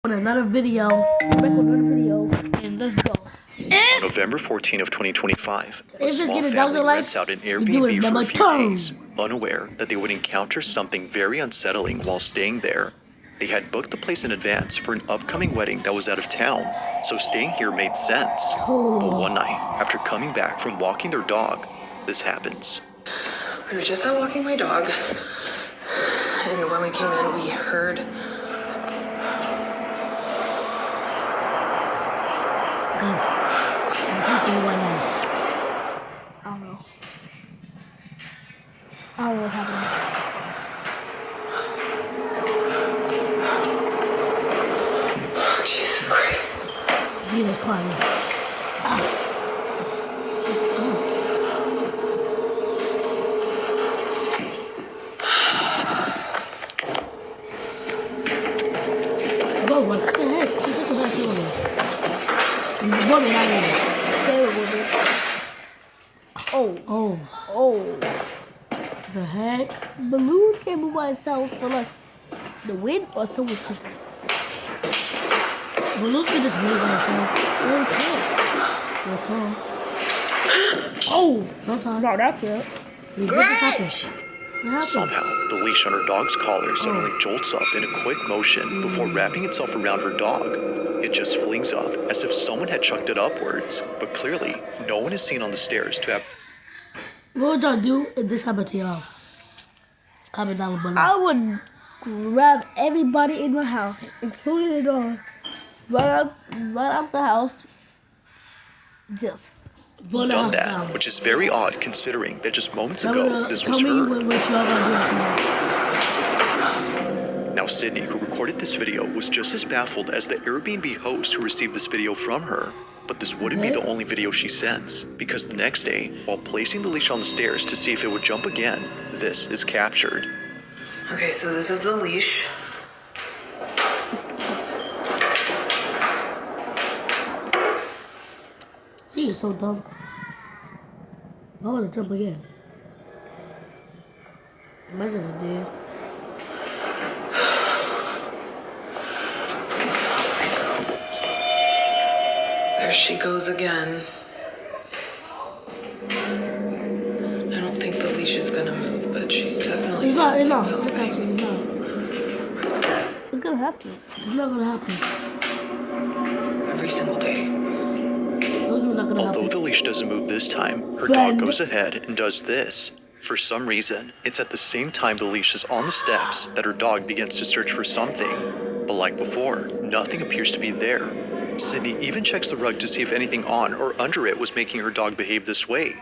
On another video. And let's go. On November 14 of 2025, a If it's small getting family 1,000 rents likes, out an we do it Airbnb for number a few 2. days, unaware that they would encounter something very unsettling while staying there. They had booked the place in advance for an upcoming wedding that was out of town, so staying here made sense. But one night, after coming back from walking their dog, this happens. We were just out walking my dog, and when we came in, we heard. What's happening right now? I don't know. I don't know what's happening. Jesus Christ. Jesus Christ. Bro, what the heck? She's such a bad woman. Woman, not woman. Terrible woman. Oh. The heck? Balloons can't move by itself unless the wind or someone touches it. Balloons can just move by itself. No, it can't. Yes, huh? Oh! Sometimes. No, that's it. What happened? Somehow, the leash on her dog's collar suddenly jolts up in a quick motion before wrapping itself around her dog. It just flings up as if someone had chucked it upwards, but clearly, no one is seen on the stairs to have. What would y'all do if this happened to y'all? Comment down below. I would grab everybody in my house, including the dog, run out the house, just run Done out the that, house. which is very odd considering that just moments ago this was Tell me heard. what y'all gonna do. Now, Sydney, who recorded this video, was just as baffled as the Airbnb host who received this video from her. But this wouldn't be the only video she sends, because the next day, while placing the leash on the stairs to see if it would jump again, this is captured. Okay, so this is the leash. She is so dumb. I wanna jump again. Imagine I did. There she goes again. I don't think the leash is gonna move, but she's definitely It's not. sensing It's something. actually not. It's gonna happen. It's not gonna happen. Every single day. Those are not gonna Although happen. the leash doesn't move this time, her Friend. dog goes ahead and does this. For some reason, it's at the same time the leash is on the steps that her dog begins to search for something. But like before, nothing appears to be there. Sydney even checks the rug to see if anything on or under it was making her dog behave this way.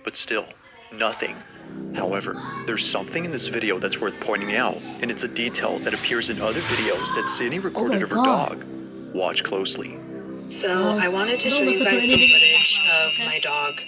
But still, nothing. However, there's something in this video that's worth pointing out, and it's a detail that appears in other videos that Sydney recorded of her dog. Watch closely. So I wanted to Don't show you listen to guys some anything in the footage background, of okay? my dog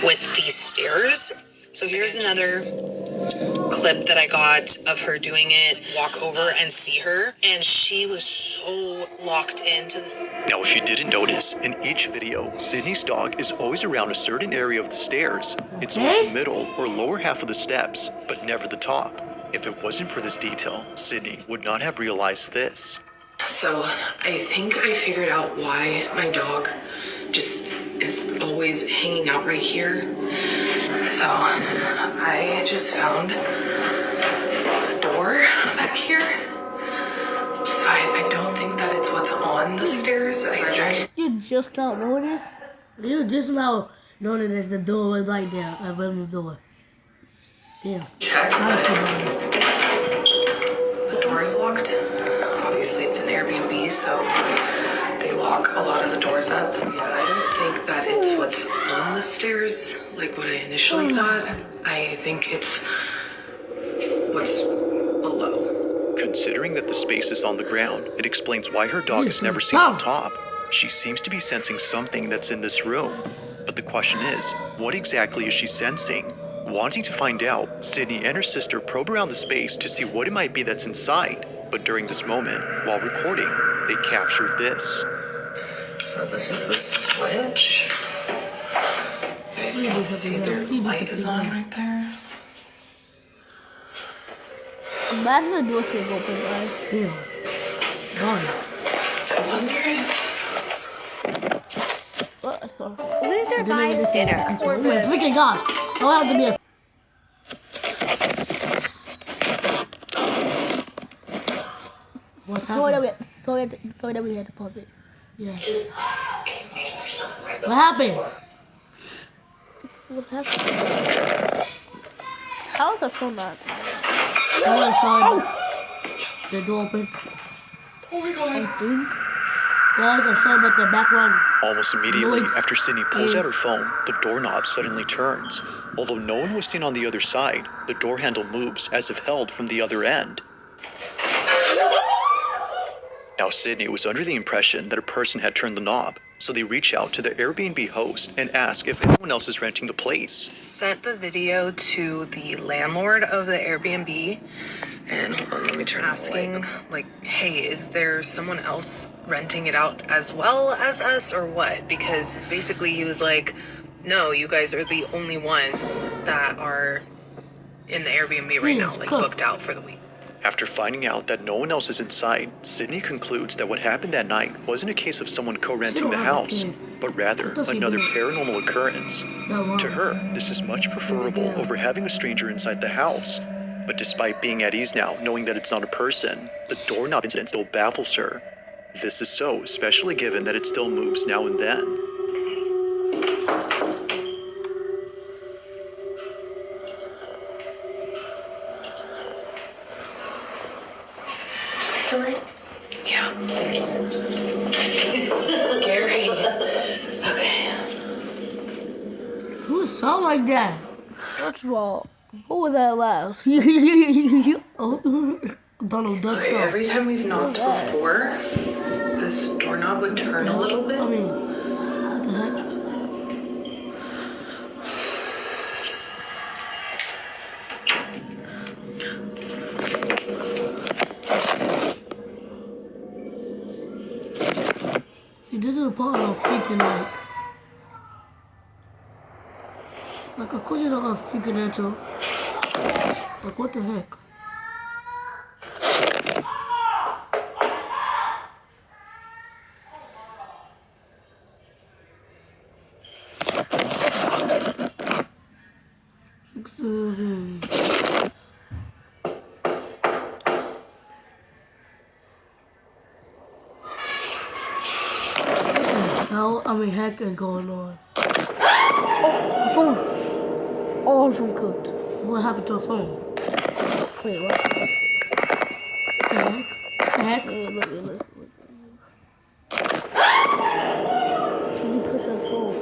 with these stairs. So here's another clip that I got of her doing it, walk over and see her. And she was so locked into this. Now, if you didn't notice, in each video, Sydney's dog is always around a certain area of the stairs. It's always the middle or lower half of the steps, but never the top. If it wasn't for this detail, Sydney would not have realized this. So I think I figured out why my dog just is always hanging out right here. So I just found a door back here. So I don't think that it's what's on the stairs. I tried. You just now know this? You just now know that the door was like there. I opened the door. Damn. Check. I see that. The door is locked. Obviously, it's an Airbnb, so they lock a lot of the doors up. Yeah, I don't think that it's what's on the stairs, like what I initially thought. I think it's what's below. Considering that the space is on the ground, it explains why her dog is never seen on top. She seems to be sensing something that's in this room. But the question is, what exactly is she sensing? Wanting to find out, Sydney and her sister probe around the space to see what it might be that's inside. But during this moment, while recording, they capture this. So this is the switch. You guys can see the light is on right there. Imagine the door swing open, guys. Damn. Gone. dinner. Oh my freaking gosh! Don't have to be a. What's happening? Sorry that we had to pause it. Yeah. Just okay, maybe there's something right What happened? What's happening? How is the phone not? Oh, I'm sorry. The door open. Guys, I'm sorry about the background. Almost immediately Noise after Sydney pulls is- out her phone, the doorknob suddenly turns. Although no one was seen on the other side, the door handle moves as if held from the other end. Now Sydney was under the impression that a person had turned the knob, so they reach out to the Airbnb host and ask if anyone else is renting the place. Sent the video to the landlord of the Airbnb, and hold on, let me turn asking, like, hey, is there someone else renting it out as well as us, or what? Because basically he was like, no, you guys are the only ones that are in the Airbnb right now, like booked out for the week. After finding out that no one else is inside, Sydney concludes that what happened that night wasn't a case of someone co-renting the house, but rather another paranormal occurrence. To her, this is much preferable over having a stranger inside the house. But despite being at ease now, knowing that it's not a person, the doorknob incident still baffles her. This is so, especially given that it still moves now and then. Yeah. Scary. Okay. Who sound like that? First of all, what was that last? Oh, Donald Duck Okay, song. every time we've knocked before, this doorknob would turn a little bit. I mean, what the heck? See, this is a part of freaking like of course you're not gonna freaking intro. Like what the heck? How I mean heck is going on? The phone. Oh, the phone cooked. What happened to a phone? Wait, what? The heck? The heck? Look. Somebody push that phone.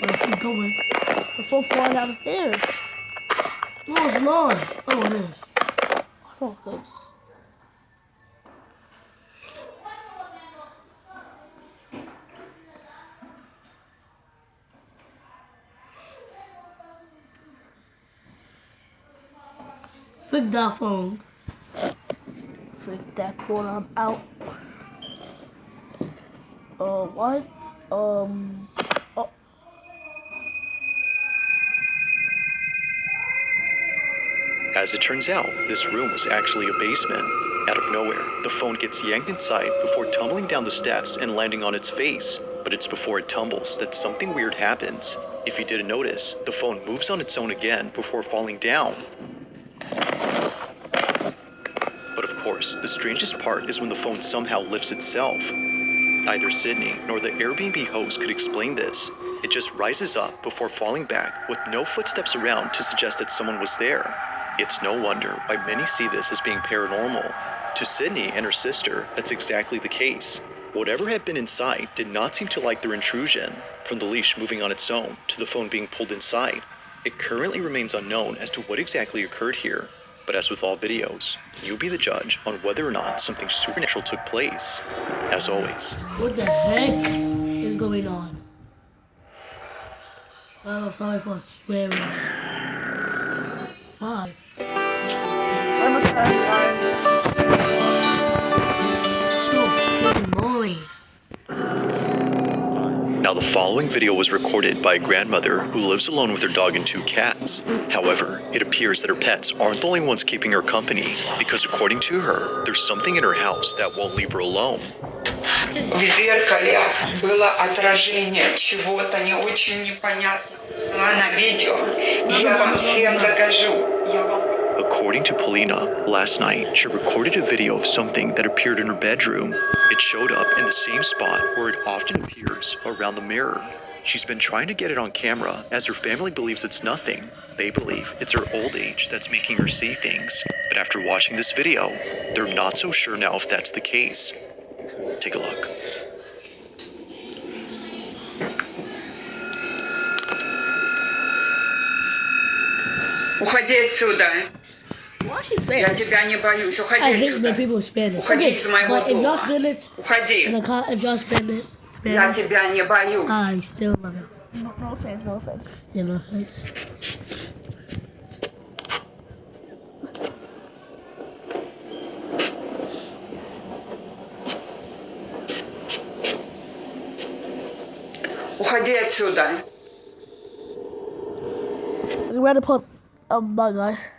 Let's keep going. The phone falling down the stairs. No, it's not. Oh, it is. My phone cooked. Freak that phone. Freak that phone, I'm out. What? Oh. As it turns out, this room was actually a basement. Out of nowhere, the phone gets yanked inside before tumbling down the steps and landing on its face. But it's before it tumbles that something weird happens. If you didn't notice, the phone moves on its own again before falling down. But of course, the strangest part is when the phone somehow lifts itself. Neither Sydney nor the Airbnb host could explain this. It just rises up before falling back with no footsteps around to suggest that someone was there. It's no wonder why many see this as being paranormal. To Sydney and her sister, that's exactly the case. Whatever had been inside did not seem to like their intrusion, from the leash moving on its own to the phone being pulled inside. It currently remains unknown as to what exactly occurred here, but as with all videos, you be the judge on whether or not something supernatural took place. As always, What the heck is going on? I'm sorry for swearing. 5. So freaking boring. now the following video was recorded by a grandmother who lives alone with her dog and 2 cats. However, it appears that her pets aren't the only ones keeping her company, because according to her, there's something in her house that won't leave her alone. В зеркале было отражение чего-то не очень непонятного. На видео. Я вам всем докажу. According to Polina, last night she recorded a video of something that appeared in her bedroom. It showed up in the same spot where it often appears, around the mirror. She's been trying to get it on camera as her family believes it's nothing. They believe it's her old age that's making her see things. But after watching this video, they're not so sure now if that's the case. Take a look. Уходи отсюда. Why is she Я Spanish? тебя не боюсь. Уходи I hate when отсюда. people are Spanish. Уходи Okay, из моего but if y'all дома. Spanish, Уходи. in the car, if y'all Spanish, Я Spanish, тебя не боюсь. I still love it. No offense, no offense. Yeah, no offense. Уходи отсюда. Ready to put, bye guys.